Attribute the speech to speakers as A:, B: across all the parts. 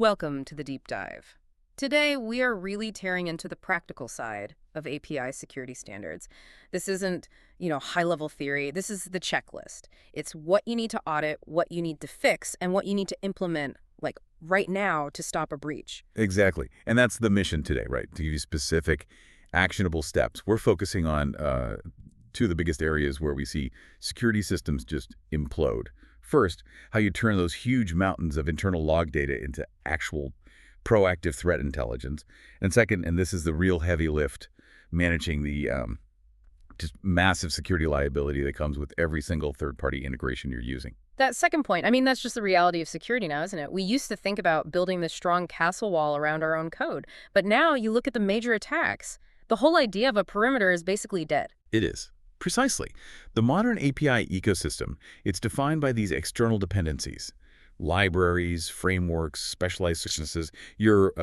A: Welcome to the deep dive. Today, we are really tearing into the practical side of API security standards. This isn't, high-level theory. This is the checklist. It's what you need to audit, what you need to fix, and what you need to implement, like right now, to stop a breach.
B: Exactly. And that's the mission today, right? To give you specific, actionable steps. We're focusing on two of the biggest areas where we see security systems just implode. First, how you turn those huge mountains of internal log data into actual proactive threat intelligence. And second, and this is the real heavy lift, managing the just massive security liability that comes with every single third-party integration you're using.
A: That second point, that's just the reality of security now, isn't it? We used to think about building this strong castle wall around our own code, but now you look at the major attacks. The whole idea of a perimeter is basically dead.
B: It is. Precisely. The modern API ecosystem, it's defined by these external dependencies. Libraries, frameworks, specialized instances. You're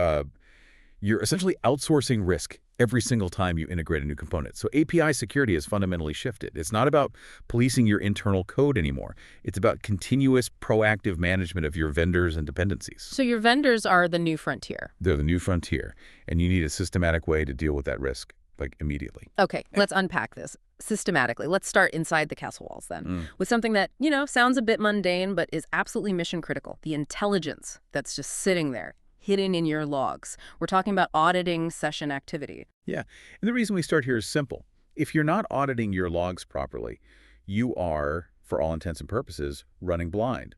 B: essentially outsourcing risk every single time you integrate a new component. So API security has fundamentally shifted. It's not about policing your internal code anymore. It's about continuous, proactive management of your vendors and dependencies.
A: So your vendors are the new frontier.
B: They're the new frontier, and you need a systematic way to deal with that risk, like immediately.
A: Okay, let's unpack this systematically. Let's start inside the castle walls then, with something that, sounds a bit mundane, but is absolutely mission critical. The intelligence that's just sitting there, hidden in your logs. We're talking about auditing session activity.
B: Yeah, and the reason we start here is simple. If you're not auditing your logs properly, you are, for all intents and purposes, running blind.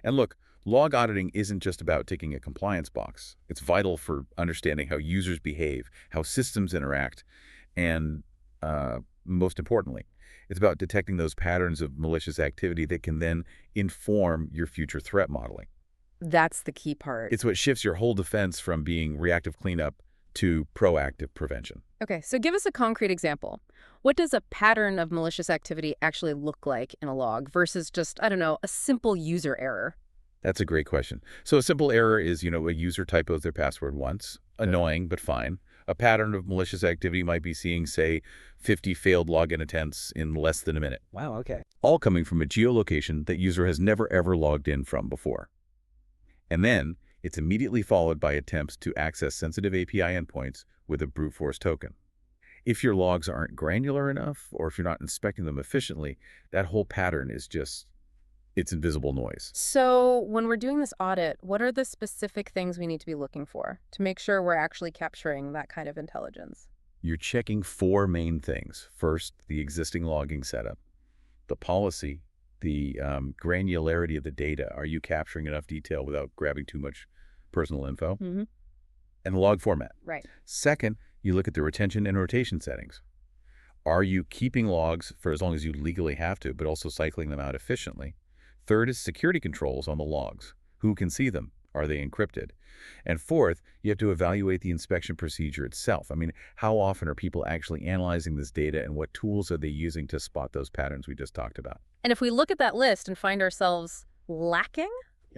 B: And look, log auditing isn't just about ticking a compliance box. It's vital for understanding how users behave, how systems interact, and most importantly, it's about detecting those patterns of malicious activity that can then inform your future threat modeling.
A: That's the key part.
B: It's what shifts your whole defense from being reactive cleanup to proactive prevention.
A: Okay, so give us a concrete example. What does a pattern of malicious activity actually look like in a log versus just, a simple user error?
B: That's a great question. So a simple error is, a user typos their password once. Annoying, but fine. A pattern of malicious activity might be seeing, say, 50 failed login attempts in less than a minute.
C: Wow, okay.
B: All coming from a geolocation that user has never ever logged in from before. And then it's immediately followed by attempts to access sensitive API endpoints with a brute force token. If your logs aren't granular enough, or if you're not inspecting them efficiently, that whole pattern is just, it's invisible noise.
A: So when we're doing this audit, what are the specific things we need to be looking for to make sure we're actually capturing that kind of intelligence?
B: You're checking four main things. First, the existing logging setup, the policy, the granularity of the data. Are you capturing enough detail without grabbing too much personal info? And the log format.
A: Right.
B: Second, you look at the retention and rotation settings. Are you keeping logs for as long as you legally have to, but also cycling them out efficiently? Third is security controls on the logs. Who can see them? Are they encrypted? And fourth, you have to evaluate the inspection procedure itself. How often are people actually analyzing this data, and what tools are they using to spot those patterns we just talked about?
A: And if we look at that list and find ourselves lacking,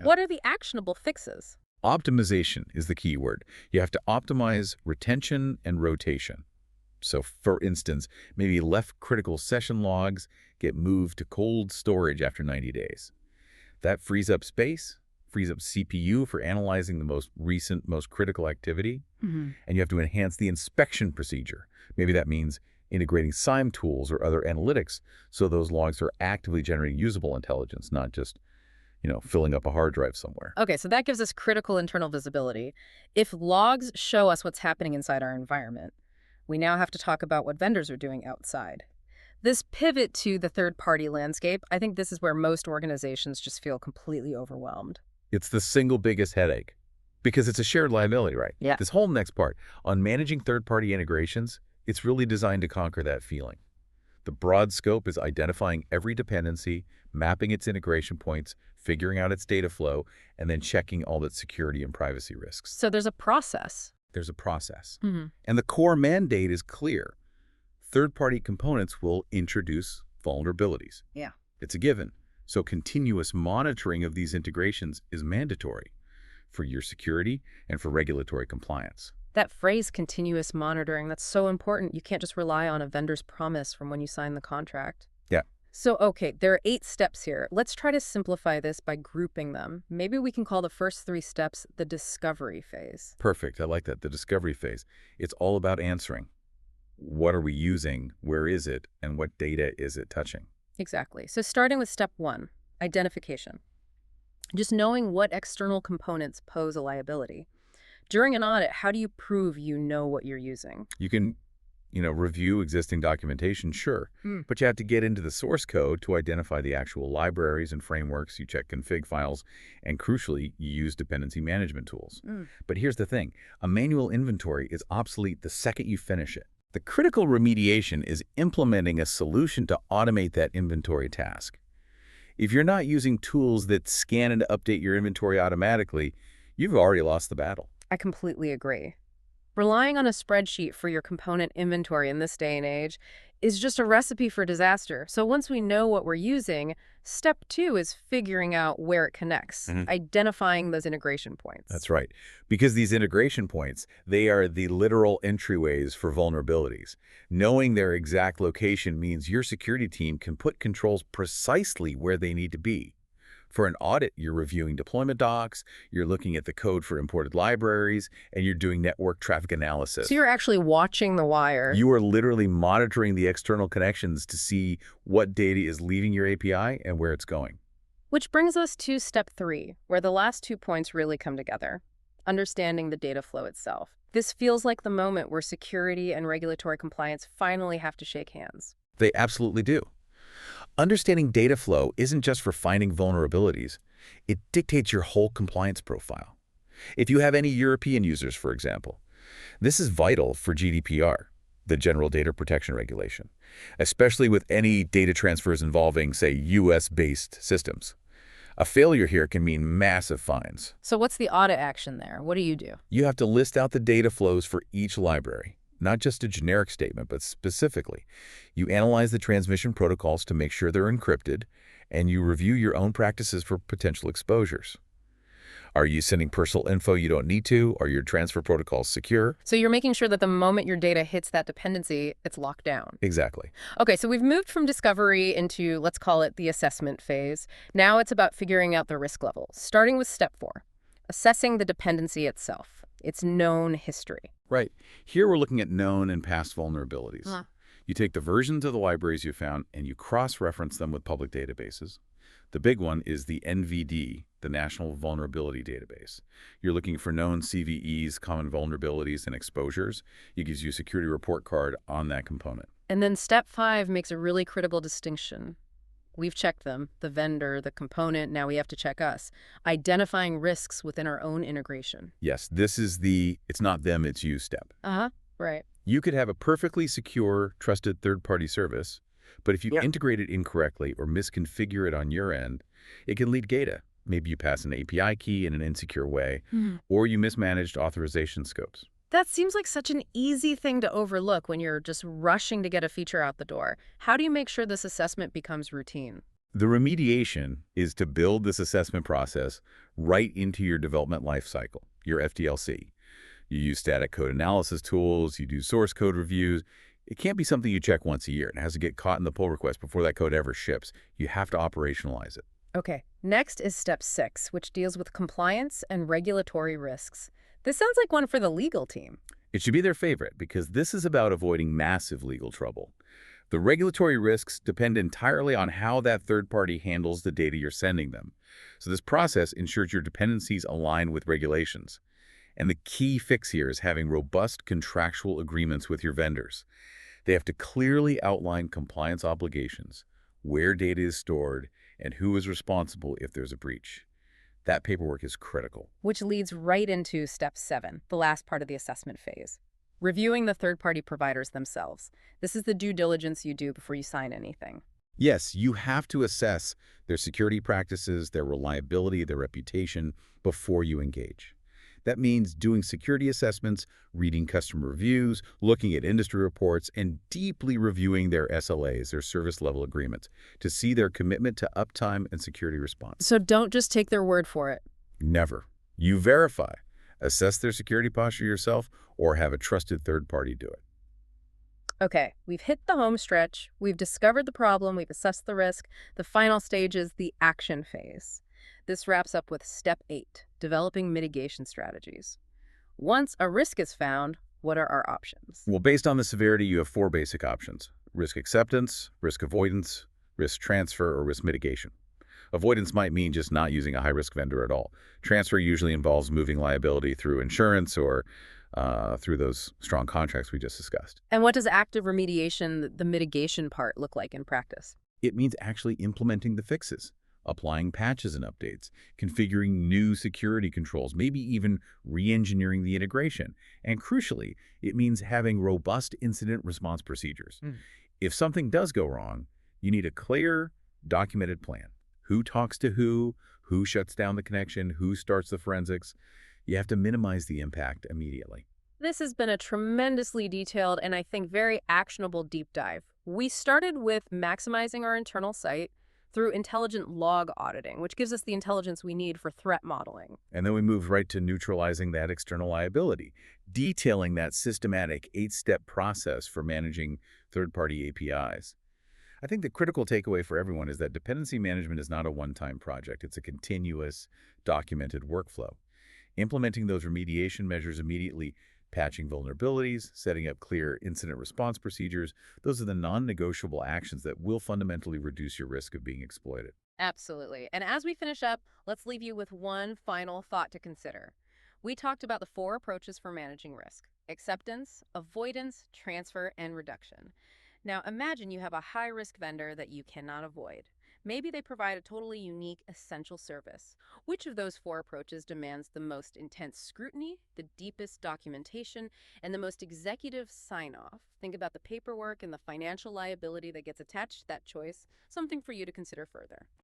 A: what are the actionable fixes?
B: Optimization is the key word. You have to optimize retention and rotation. So, for instance, maybe left critical session logs get moved to cold storage after 90 days. That frees up space, frees up CPU for analyzing the most recent, most critical activity, and you have to enhance the inspection procedure. Maybe that means integrating SIEM tools or other analytics so those logs are actively generating usable intelligence, not just, filling up a hard drive somewhere.
A: Okay, so that gives us critical internal visibility. If logs show us what's happening inside our environment, we now have to talk about what vendors are doing outside. This pivot to the third-party landscape, I think this is where most organizations just feel completely overwhelmed.
B: It's the single biggest headache because it's a shared liability, right?
A: Yeah.
B: This whole next part on managing third-party integrations, it's really designed to conquer that feeling. The broad scope is identifying every dependency, mapping its integration points, figuring out its data flow, and then checking all its security and privacy risks.
A: So there's a process.
B: There's a process. And the core mandate is clear. Third-party components will introduce vulnerabilities.
A: Yeah.
B: It's a given. So continuous monitoring of these integrations is mandatory for your security and for regulatory compliance.
A: That phrase, continuous monitoring, that's so important. You can't just rely on a vendor's promise from when you sign the contract.
B: Yeah.
A: So, okay, there are 8 steps here. Let's try to simplify this by grouping them. Maybe we can call the first 3 steps the discovery phase.
B: Perfect. I like that. The discovery phase. It's all about answering. What are we using? Where is it? And what data is it touching?
A: Exactly. So starting with step 1, identification. Just knowing what external components pose a liability. During an audit, how do you prove you know what you're using?
B: You can, review existing documentation, sure, but you have to get into the source code to identify the actual libraries and frameworks. You check config files, and crucially, you use dependency management tools. But here's the thing. A manual inventory is obsolete the second you finish it. The critical remediation is implementing a solution to automate that inventory task. If you're not using tools that scan and update your inventory automatically, you've already lost the battle.
A: I completely agree. Relying on a spreadsheet for your component inventory in this day and age is just a recipe for disaster. So once we know what we're using, step 2 is figuring out where it connects, identifying those integration points.
B: That's right. Because these integration points, they are the literal entryways for vulnerabilities. Knowing their exact location means your security team can put controls precisely where they need to be. For an audit, you're reviewing deployment docs, you're looking at the code for imported libraries, and you're doing network traffic analysis.
A: So you're actually watching the wire.
B: You are literally monitoring the external connections to see what data is leaving your API and where it's going.
A: Which brings us to step 3, where the last 2 points really come together. Understanding the data flow itself. This feels like the moment where security and regulatory compliance finally have to shake hands.
B: They absolutely do. Understanding data flow isn't just for finding vulnerabilities. It dictates your whole compliance profile. If you have any European users, for example, this is vital for GDPR, the General Data Protection Regulation, especially with any data transfers involving, say, US-based systems. A failure here can mean massive fines.
A: So what's the audit action there? What do you do?
B: You have to list out the data flows for each library. Not just a generic statement, but specifically. You analyze the transmission protocols to make sure they're encrypted, and you review your own practices for potential exposures. Are you sending personal info you don't need to? Are your transfer protocols secure?
A: So you're making sure that the moment your data hits that dependency, it's locked down.
B: Exactly.
A: Okay, so we've moved from discovery into, let's call it the assessment phase. Now it's about figuring out the risk level, starting with step 4, assessing the dependency itself, its known history.
B: Right. Here we're looking at known and past vulnerabilities. You take the versions of the libraries you found and you cross-reference them with public databases. The big one is the NVD, the National Vulnerability Database. You're looking for known CVEs, common vulnerabilities, and exposures. It gives you a security report card on that component.
A: And then step 5 makes a really critical distinction. We've checked them, the vendor, the component, now we have to check us. Identifying risks within our own integration.
B: Yes, this is the it's not them, it's you step.
A: Right.
B: You could have a perfectly secure, trusted third-party service, but if you integrate it incorrectly or misconfigure it on your end, it can leak data. Maybe you pass an API key in an insecure way, or you mismanaged authorization scopes.
A: That seems like such an easy thing to overlook when you're just rushing to get a feature out the door. How do you make sure this assessment becomes routine?
B: The remediation is to build this assessment process right into your development lifecycle, your FDLC. You use static code analysis tools, you do source code reviews. It can't be something you check once a year. It has to get caught in the pull request before that code ever ships. You have to operationalize it.
A: Okay, next is step 6, which deals with compliance and regulatory risks. This sounds like one for the legal team.
B: It should be their favorite because this is about avoiding massive legal trouble. The regulatory risks depend entirely on how that third party handles the data you're sending them. So this process ensures your dependencies align with regulations. And the key fix here is having robust contractual agreements with your vendors. They have to clearly outline compliance obligations, where data is stored, and who is responsible if there's a breach. That paperwork is critical.
A: Which leads right into step 7, the last part of the assessment phase. Reviewing the third-party providers themselves. This is the due diligence you do before you sign anything.
B: Yes, you have to assess their security practices, their reliability, their reputation before you engage. That means doing security assessments, reading customer reviews, looking at industry reports, and deeply reviewing their SLAs, their service level agreements, to see their commitment to uptime and security response.
A: So don't just take their word for it.
B: Never. You verify. Assess their security posture yourself or have a trusted third party do it.
A: Okay, we've hit the home stretch, we've discovered the problem, we've assessed the risk. The final stage is the action phase. This wraps up with step 8, developing mitigation strategies. Once a risk is found, what are our options?
B: Well, based on the severity, you have four basic options: risk acceptance, risk avoidance, risk transfer, or risk mitigation. Avoidance might mean just not using a high-risk vendor at all. Transfer usually involves moving liability through insurance or through those strong contracts we just discussed.
A: And what does active remediation, the mitigation part, look like in practice?
B: It means actually implementing the fixes, applying patches and updates, configuring new security controls, maybe even re-engineering the integration. And crucially, it means having robust incident response procedures. If something does go wrong, you need a clear, documented plan. Who talks to who shuts down the connection, who starts the forensics. You have to minimize the impact immediately.
A: This has been a tremendously detailed and I think very actionable deep dive. We started with maximizing our internal site through intelligent log auditing, which gives us the intelligence we need for threat modeling.
B: And then we moved right to neutralizing that external liability, detailing that systematic 8-step process for managing third-party APIs. I think the critical takeaway for everyone is that dependency management is not a one-time project. It's a continuous, documented workflow. Implementing those remediation measures immediately, patching vulnerabilities, setting up clear incident response procedures, those are the non-negotiable actions that will fundamentally reduce your risk of being exploited.
A: Absolutely. And as we finish up, let's leave you with one final thought to consider. We talked about the 4 approaches for managing risk: acceptance, avoidance, transfer, and reduction. Now imagine you have a high-risk vendor that you cannot avoid. Maybe they provide a totally unique, essential service. Which of those 4 approaches demands the most intense scrutiny, the deepest documentation, and the most executive sign-off? Think about the paperwork and the financial liability that gets attached to that choice, something for you to consider further.